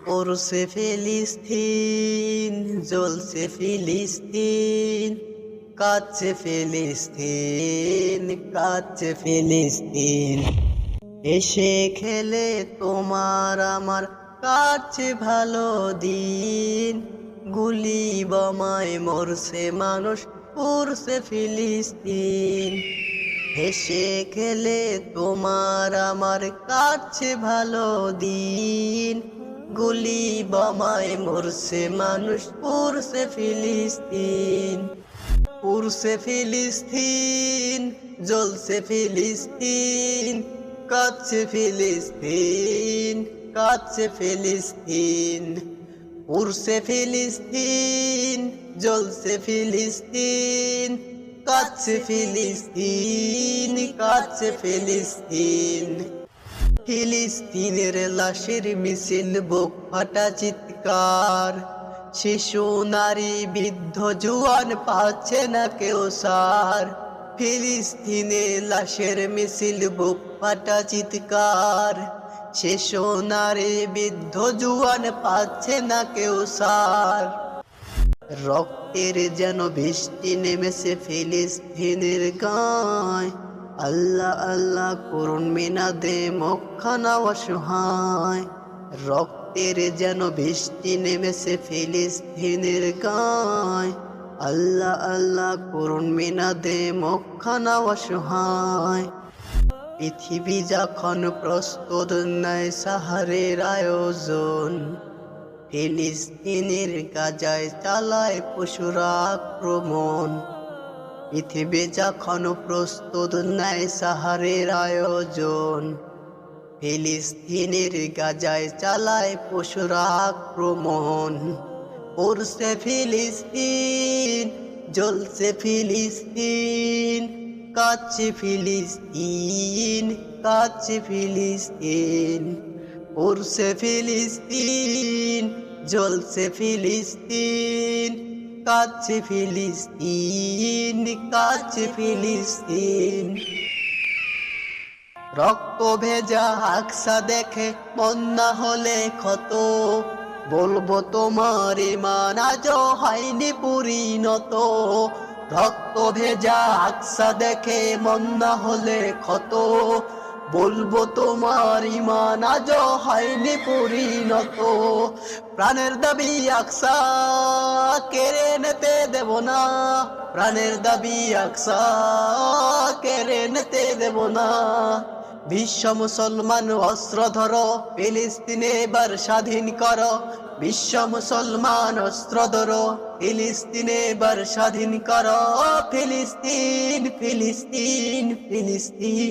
পড়ছে ফিলিস্তিন, জ্বলছে ফিলিস্তিন, কাঁদছে ফিলিস্তিন, কাঁদছে ফিলিস্তিন। এসে খেলে তোমার আমার কাটছে ভালো দিন, গুলি বোমায় মরছে মানুষ, পড়ছে ফিলিস্তিন। হেসে খেলে তোমার আমার কাটছে ভালো দিন, গুলি বোমায় মরছে মানুষ, পড়ছে ফিলিস্তিন। পড়ছে ফিলিস্তিন, জ্বলছে ফিলিস্তিন, কাঁদছে ফিলিস্তিন, কাঁদছে ফিলিস্তিন। পড়ছে ফিলিস্তিন, জ্বলছে ফিলিস্তিন, কাঁদছে ফিলিস্তিন, কাঁদছে ফিলিস্তিন। ফিলিস্তিনের লাশের মিছিল, বুক ফাটা চিৎকার, শিশু নারী বৃদ্ধ জুয়ান পাচ্ছে না কেউ সার। ফিলিস্তিনের লাশের মিছিল, বুক ফাটা চিৎকার, শিশু নারী বৃদ্ধ জুয়ান পাচ্ছে না কেউ সার। রক্তের যেন বৃষ্টি নেমেছে ফিলিস্তিনের গায়, আল্লাহ আল্লাহ করুন মিনাদে মক্খানা অসহায়। রক্তের যেন বৃষ্টি নেমেছে ফিলিস্তিনের গায়, আল্লাহ আল্লাহ করুন মিনাদে মক্খানা অসহায়। পৃথিবী যখন প্রস্তুত নেয় সাহারের আয়োজন, ফিলিস্তিনের গাজায় চালায় পশুরা আক্রমণ। পৃথিবী যখন প্রস্তুত নেয় সাহারের আয়োজন, ফিলিস্তিনের গাজায় চালায় পশুরা আক্রমণ। পড়ছে ফিলিস্তিন, জ্বলছে ফিলিস্তিন, কাঁদছে ফিলিস্তিন, কাঁদছে ফিলিস্তিন। পড়ছে ফিলিস্তিন, জ্বলছে ফিলিস্তিন, কাঁদছে ফিলিস্তিন, কাঁদছে ফিলিস্তিন। রক্ত ভেজা আকসা দেখে মন না হলে ক্ষত, বলবো তোমার ঈমান আজও হয়নি পরিণত। রক্ত ভেজা আকসা দেখে মন না হলে ক্ষত, বলবো তোমার ঈমান আজও হয়নি পরিণত। প্রাণের দাবি আকসা কেড়ে নিতে দেব না, প্রাণের দাবি আকসা কেড়ে নিতে দেব না। বিশ্ব মুসলমান অস্ত্র ধরো, ফিলিস্তিনে এবার স্বাধীন করো। বিশ্ব মুসলমান অস্ত্র ধরো, ফিলিস্তিনে এবার স্বাধীন করো। ফিলিস্তিন, ফিলিস্তিন, ফিলিস্তিন।